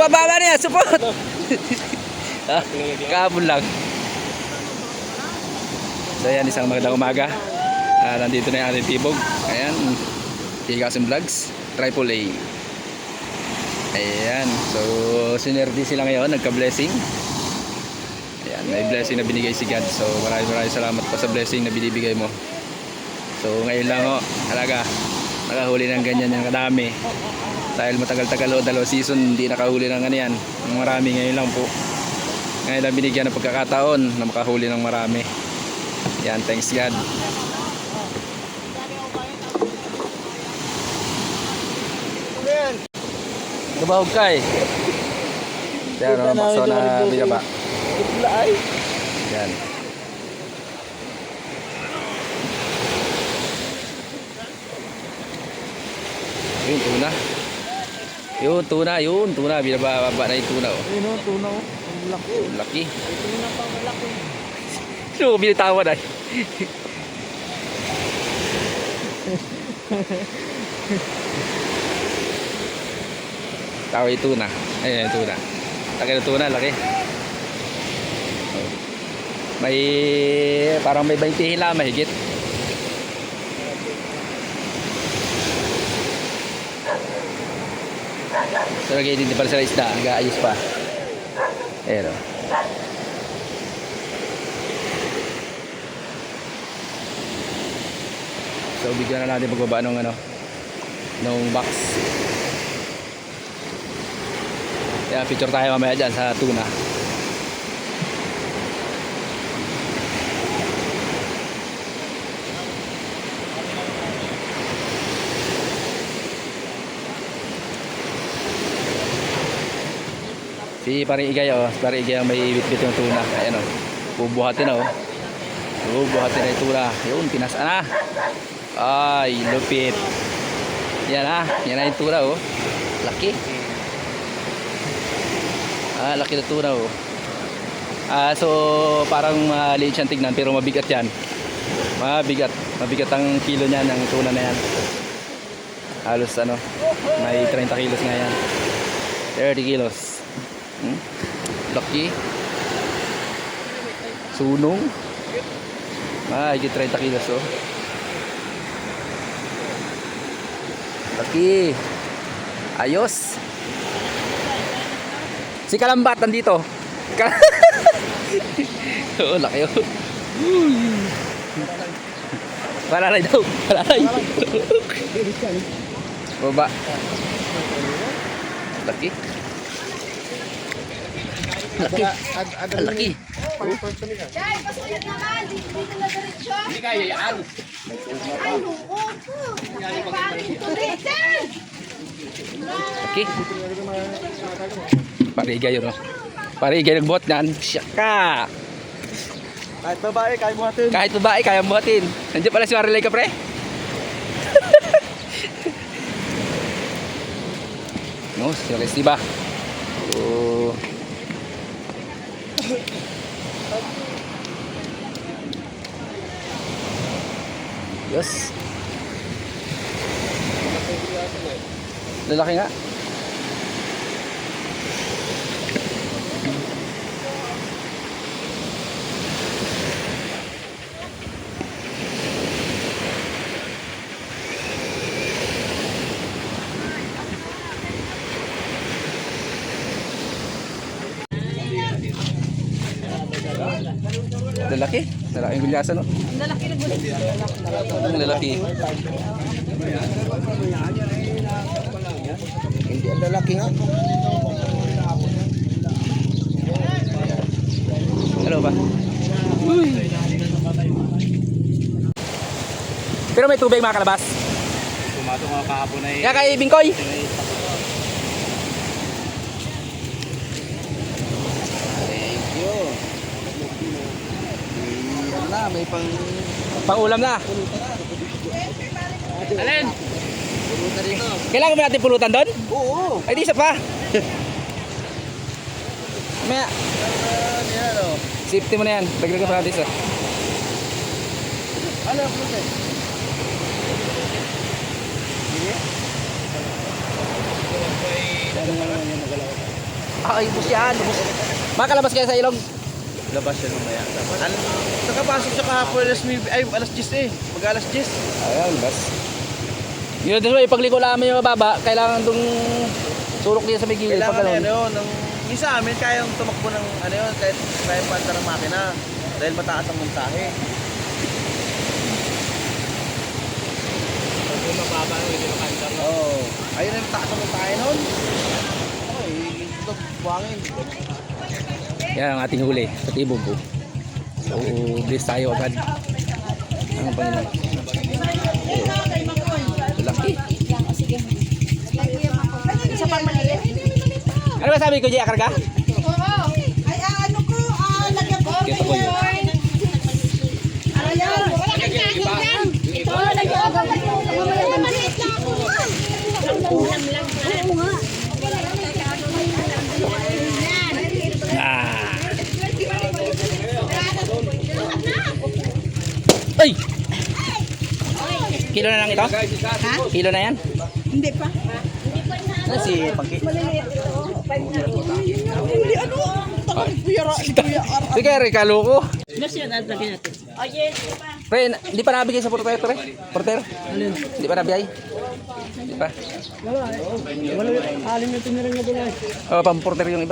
Bababa niya, support! Kahapon lang. So ayan, isang magandang umaga. Nandito na yung ating tibog. Ayan, Higasin Vlogs, Triple A. Ayan, so sinerdi sila ngayon, nagka-blessing. Ayan, may blessing na binigay si God. So maraming salamat pa sa blessing na binibigay mo. So ngayon lang ho, talaga nakahuli ng ganyan yung kadami. Dahil matagal-tagal o 2 season hindi nakahuli ng ano yan, ng marami. Ngayon lang po, ngayon lang binigyan ng pagkakataon na makahuli ng marami. Yan, thanks God. Nabahog ka eh. Yan, bakso na binaba. Yan. Yun, tuna. Yun, tuna. Binababa na yung tuna. Oh. Yun o, tuna o. Ang laki. Ang laki. Tuna pa ang laki. So, binitawan ay. Tawag yung tuna. Ayan yung tuna. Laki ng tuna, laki. May, parang may 20 hila, mahigit. So, lagay din pala sa isda. Nag-aayos pa. Ayan o. So, bigyan na natin pagbaba ng ano, ng box. Kaya picture tayo mamaya dyan sa tuna. Si Pare Igay oh, Pare Igay may ibit-bit yung tuna. Ayan oh. Bubuhatin oh. Bubuhatin na yung tuna. Yun, pinasa na. Ay, lupit. Yan ah, yan na yung tuna oh. Laki. Laki na tuna oh. So parang maliit siyang tignan pero mabigat yan. Mabigat ang kilo niya ng tuna na yan. Halos ano, may 30 kilos nga yan. 30 kilos. Laki. Sunong. Higit 30 kilos oh. Laki. Ayos. Si Kalambat nandito. Oo, laki oh. Palalay daw. Palalay. Baba. Laki. Laki. Laki. Jai, pasuyod naman. Dito na diretso. Hindi kaya yan. Ay, oo. Laki. Parigay yun, no? Parigay nagbuhat niyan. Siya ka. Kahit babae, kaya buhatin. Kahit babae, kaya buhatin. Nandiyan pala si Marilay ka, pre. No, si Marilay, diba? So, yes. Lalaki nga. Lalaki. Lalaking gulyasan, no? Lalaki na gulit. Ang lalaki. Hindi ang lalaki nga. Ano ba? Uy. Pero may tubig mga kalabas. Tumato nga kahapon ay. Kaya kay Bingkoy. Thank you. Yan na, may Pang-ulam na. Alin? Pulutan dito. Kailangan ba natin pulutan doon? Oo. Ay di isa pa. Maya. Yan o. Safety mo na yan. Dagdagan pa natin isa. Ano ang pulutan? Sige. Ano nga naman yung nagalaw? Ay, ubos yan. Ubos. Makalabas kayo sa ilog. Labas siya mamaya. Nakapasok siya kahapon alas 10 eh. Mag alas 10. Ayan, bas. Yun din mo, ipagliko namin yung mababa, kailangan dong sulok din sa may gilid. Kailangan Pag na ganun. ano, yung sa amin kayang tumakbo ng ano yun, kahit kaya panta ng makina. Dahil mataas ang montahe. Pag mababa, hindi makanta. Oo. Ayun ang taas ang montahe nun. Ay, ito, buhangin. Yan ang ating huli sa Tibubo. So, bless tayo agad. Ang Panginoon. Laki. Isa pa maliit. Ano ba sabi ko, Jay? Akarga? Oo. Ay, ano ko, lagyan ko. Kita ko yun. Ayan. Wala kang kahit yan. Ito, lagyan ko. Maliit lang ako. Ulam lang. Oo nga. Ah. Ay! Kilo na lang ito? Ha? Kilo na yan? Hindi pa. Ano si Pangki? Maliliit. Hindi, ano? Sige, rekalo ko. Nasyan at lagyan natin. Oh, yes. Pre, hindi pa nabigay sa porter, pre? Porter? Hindi pa nabigay? Hindi pa? Wala, alim yung tinira nga doon. Oh, pang porter yung iba.